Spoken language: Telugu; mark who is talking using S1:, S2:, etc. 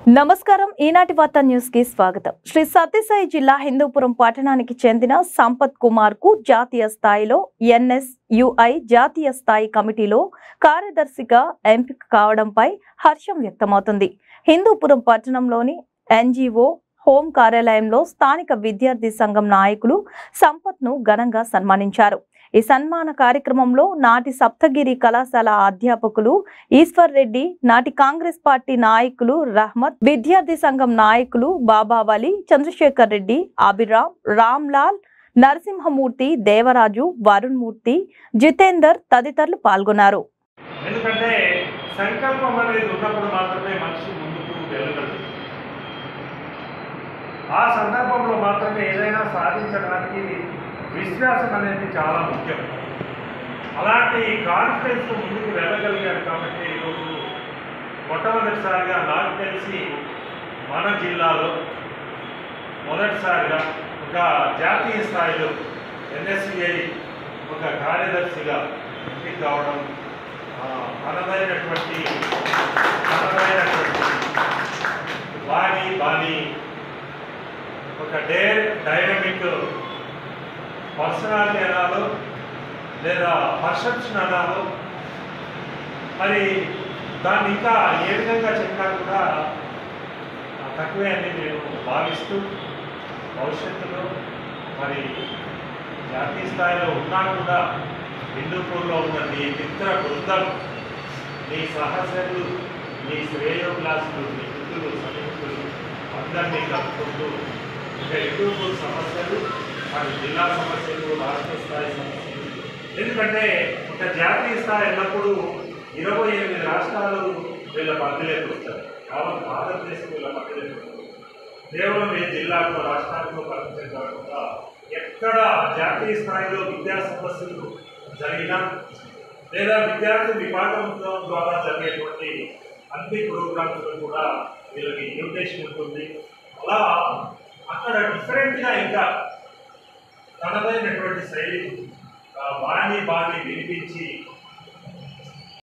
S1: నమస్కారం ఈనాటి వార్తా న్యూస్ కి స్వాగతం. శ్రీ సత్యసాయి జిల్లా హిందూపురం పట్టణానికి చెందిన సంపత్ కుమార్ కు జాతీయ స్థాయిలో NSUI జాతీయ స్థాయి కమిటీలో కార్యదర్శిగా ఎంపిక కావడంపై హర్షం వ్యక్తమవుతుంది. హిందూపురం పట్టణంలోని NGO హోం కార్యాలయంలో స్థానిక విద్యార్థి సంఘం నాయకులు సంపత్ ను ఘనంగా సన్మానించారు. ఈ సన్మాన కార్యక్రమంలో నాటి సప్తగిరి కళాశాల అధ్యాపకులు ఈశ్వర్ రెడ్డి, నాటి కాంగ్రెస్ పార్టీ నాయకులు రహమత్, విద్యార్థి సంఘం నాయకులు బాబావలి, చంద్రశేఖర్ రెడ్డి, అభిరామ్, రామ్లాల్, నరసింహమూర్తి, దేవరాజు, వరుణ్ మూర్తి, జితేందర్ తదితరులు పాల్గొన్నారు.
S2: ఎందుకంటే సంకల్పం అనేది ఉన్నప్పుడు మాత్రమే మనిషి ముందుకు వెళ్ళగలదు. ఆ సందర్భంలో మాత్రమే ఏదైనా సాధించడానికి విశ్వాసం అనేది చాలా ముఖ్యం. అలాంటి కాన్ఫిడెన్స్తో ముందుకు వెళ్ళగలిగారు కాబట్టి ఈరోజు మొట్టమొదటిసారిగా నాకు తెలిసి మన జిల్లాలో మొదటిసారిగా ఒక జాతీయ స్థాయిలో NSUI ఒక కార్యదర్శిగా ఎంపిక కావడం మనదైనటువంటి బాణి ఒక డైనమిక్ పర్సనాలిటీ అనాలో లేదా పర్సెప్షన్ అనాలో, మరి దాన్ని ఇంకా ఏ విధంగా చెప్పినా కూడా తక్కువే అని నేను భావిస్తూ భవిష్యత్తులో మరి జాతీయ స్థాయిలో ఉన్నా కూడా హిందూపూర్లో ఉన్న నీ మిత్ర బృందం, నీ సహచరులు, నీ శ్రేయోభిలాసులు, నీ మిత్రులు, సన్నిహితులు అందరినీ కలుపుకుంటూ ఇంకా హిందూపూర్ సమస్యలు, మరి జిల్లా సమస్యలు, రాష్ట్ర స్థాయి సమస్యలు, ఎందుకంటే ఒక జాతీయ స్థాయి ఎల్లప్పుడూ 28 రాష్ట్రాలు వీళ్ళ పరిధిలోకి వస్తారు. కాబట్టి భారతదేశం వీళ్ళ పరిధిలోకి వస్తుంది. కేవలం ఏ జిల్లాకు రాష్ట్రాలకు పరిమితం కాకుండా ఎక్కడ జాతీయ స్థాయిలో విద్యా సమస్యలు జరిగినా లేదా విద్యార్థి విభాగం ద్వారా జరిగేటువంటి అన్ని ప్రోగ్రామ్స్లో కూడా వీళ్ళకి ఇన్విటేషన్ ఉంటుంది. అలా అక్కడ డిఫరెంట్గా ఇంకా తనదైనటువంటి శైలి బాణి వినిపించి